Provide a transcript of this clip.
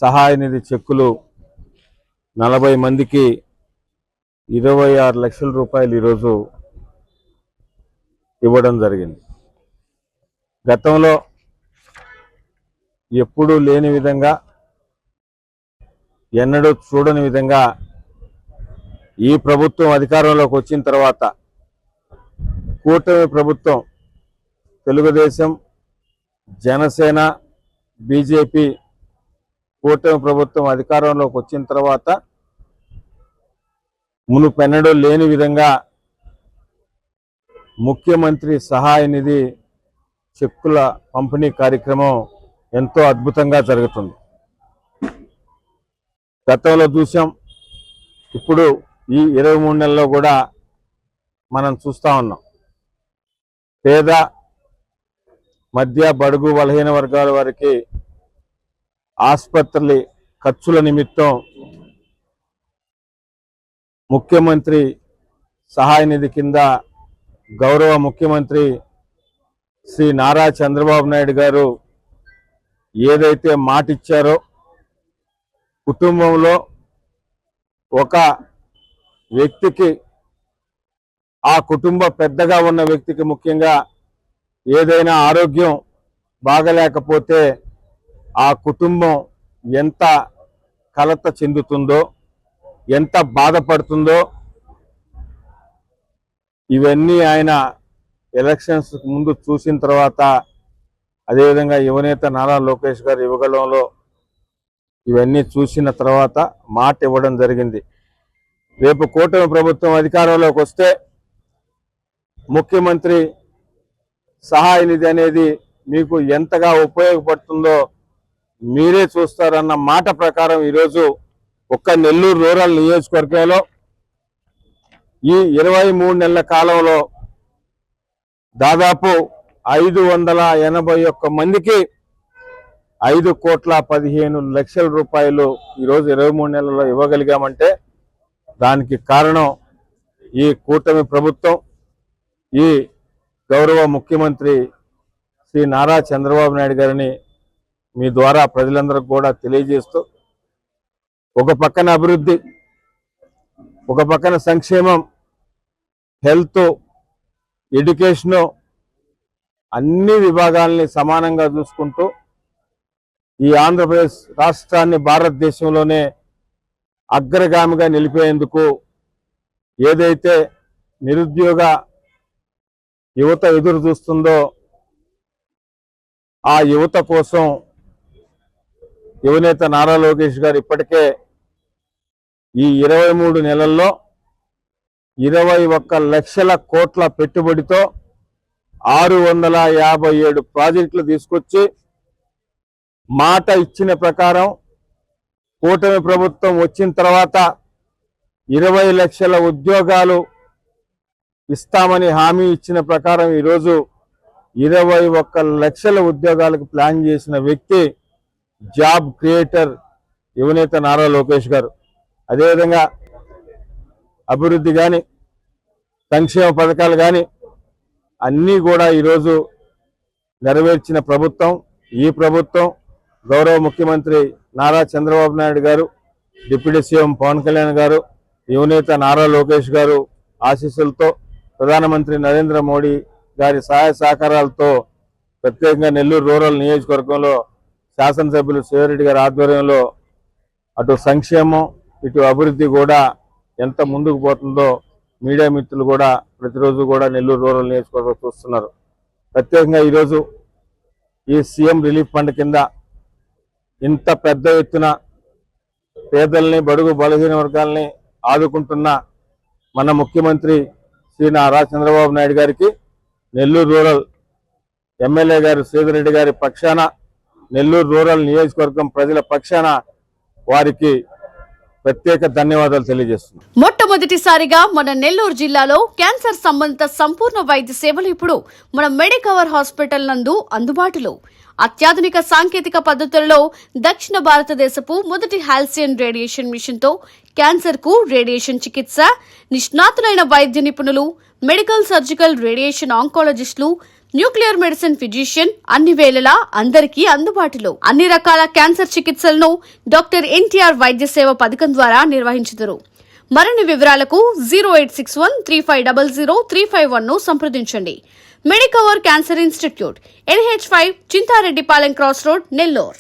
సహాయ నిధి చెక్కులు 40 మందికి 26 లక్షల రూపాయలు ఈరోజు ఇవ్వడం జరిగింది. గతంలో ఎప్పుడూ లేని విధంగా, ఎన్నడూ చూడని విధంగా ఈ ప్రభుత్వం అధికారంలోకి వచ్చిన తర్వాత కూటమి ప్రభుత్వం తెలుగుదేశం, జనసేన, బీజేపీ కూటమి ప్రభుత్వం అధికారంలోకి వచ్చిన తర్వాత మునుపెన్నడూ లేని విధంగా ముఖ్యమంత్రి సహాయ నిధి చెక్కుల పంపిణీ కార్యక్రమం ఎంతో అద్భుతంగా జరుగుతుంది. గతంలో చూసాం, ఇప్పుడు ఈ 23 నెలల్లో కూడా మనం చూస్తూ ఉన్నాం. పేద, మధ్య, బడుగు, బలహీన వర్గాల వారికి ఆసుపత్రుల ఖర్చుల నిమిత్తం ముఖ్యమంత్రి సహాయ నిధి కింద గౌరవ ముఖ్యమంత్రి శ్రీ నారా చంద్రబాబు నాయుడు గారు ఏదైతే మాట ఇచ్చారో, కుటుంబంలో ఒక వ్యక్తికి, ఆ కుటుంబ పెద్దగా ఉన్న వ్యక్తికి ముఖ్యంగా ఏదైనా ఆరోగ్యం బాగలేకపోతే ఆ కుటుంబం ఎంత కలత చెందుతుందో, ఎంత బాధపడుతుందో ఇవన్నీ ఆయన ఎలక్షన్స్ ముందు చూసిన తర్వాత, అదేవిధంగా యువనేత నారా లోకేష్ గారు యువగళంలో ఇవన్నీ చూసిన తర్వాత మాట ఇవ్వడం జరిగింది. రేపు కూటమి ప్రభుత్వం అధికారంలోకి వస్తే ముఖ్యమంత్రి సహాయ నిధి అనేది మీకు ఎంతగా ఉపయోగపడుతుందో మీరే చూస్తారన్న మాట ప్రకారం ఈరోజు ఒక్క నెల్లూరు రూరల్ నియోజకవర్గంలో ఈ 23 నెలల కాలంలో దాదాపు 581 మందికి 5,15,00,000 రూపాయలు ఈరోజు 23 నెలల్లో ఇవ్వగలిగామంటే దానికి కారణం ఈ కూటమి ప్రభుత్వం, ఈ గౌరవ ముఖ్యమంత్రి శ్రీ నారా చంద్రబాబు నాయుడు గారిని మీ ద్వారా ప్రజలందరికీ కూడా తెలియజేస్తూ, ఒక పక్కన అభివృద్ధి, ఒక పక్కన సంక్షేమం, హెల్త్, ఎడ్యుకేషను అన్ని విభాగాల్ని సమానంగా చూసుకుంటూ ఈ ఆంధ్రప్రదేశ్ రాష్ట్రాన్ని భారతదేశంలోనే అగ్రగామిగా నిలిపేందుకు ఏదైతే నిరుద్యోగ యువత ఎదురు చూస్తుందో ఆ యువత కోసం యువనేత నారా లోకేష్ గారు ఇప్పటికే ఈ 23 నెలల్లో 21 లక్షల కోట్ల పెట్టుబడితో 657 ప్రాజెక్టులు తీసుకొచ్చి మాట ఇచ్చిన ప్రకారం కూటమి ప్రభుత్వం వచ్చిన తర్వాత 20 లక్షల ఉద్యోగాలు ఇస్తామని హామీ ఇచ్చిన ప్రకారం ఈరోజు 21 లక్షల ఉద్యోగాలకు ప్లాన్ చేసిన వ్యక్తి జాబ్ క్రియేటర్ యువనేత నారా లోకేష్ గారు. అదేవిధంగా అభివృద్ధి కానీ, సంక్షేమ పథకాలు కానీ అన్నీ కూడా ఈరోజు నెరవేర్చిన ప్రభుత్వం ఈ ప్రభుత్వం. గౌరవ ముఖ్యమంత్రి నారా చంద్రబాబు నాయుడు గారు, డిప్యూటీ సీఎం పవన్ కళ్యాణ్ గారు, యువనేత నారా లోకేష్ గారు ఆశీస్సులతో, ప్రధానమంత్రి నరేంద్ర మోడీ గారి సహాయ సహకారాలతో ప్రత్యేకంగా నెల్లూరు రూరల్ నియోజకవర్గంలో శాసనసభ్యులు శివరెడ్డి గారి ఆధ్వర్యంలో అటు సంక్షేమం, ఇటు అభివృద్ధి కూడా ఎంత ముందుకు పోతుందో మీడియా మిత్రులు కూడా ప్రతిరోజు కూడా నెల్లూరు రూరల్ నియోజకవర్గం చూస్తున్నారు. ప్రత్యేకంగా ఈరోజు ఈ సీఎం రిలీఫ్ ఫండ్ కింద ఇంత పెద్ద ఎత్తున పేదల్ని, బడుగు బలహీన వర్గాల్ని ఆదుకుంటున్న మన ముఖ్యమంత్రి శ్రీ నారా చంద్రబాబు నాయుడు గారికి నెల్లూరు రూరల్ ఎమ్మెల్యే గారు శ్రీధర్రెడ్డి గారి పక్షాన, నెల్లూరు రూరల్ నియోజకవర్గం ప్రజల పక్షాన వారికి ప్రత్యేక ధన్యవాదాలు తెలియజేస్తున్నాను. మొట్టమొదటిసారిగా మన నెల్లూరు జిల్లాలో క్యాన్సర్ సంబంధిత సంపూర్ణ వైద్య సేవలు ఇప్పుడు మన మెడికవర్ హాస్పిటల్ నందు అందుబాటులో. అత్యాధునిక సాంకేతిక పద్ధతులలో దక్షిణ భారతదేశపు మొదటి హాల్సియన్ రేడియేషన్ మిషన్ తో క్యాన్సర్ కు రేడియేషన్ చికిత్స, నిష్ణాతులైన వైద్య నిపుణులు, మెడికల్ సర్జికల్ రేడియేషన్ ఆంకాలజిస్టులు, న్యూక్లియర్ మెడిసిన్ ఫిజిషియన్ అన్ని వేళలా అందరికీ అందుబాటులో అన్ని రకాల క్యాన్సర్ చికిత్సలను డాక్టర్ ఎన్టీఆర్ వైద్య సేవ పథకం ద్వారా నిర్వహించుదురు. మరిన్ని వివరాలకు 086135003551 ను సంప్రదించండి. Medicover cancer institute, NH5, Chintareddypalem cross road, Nellore.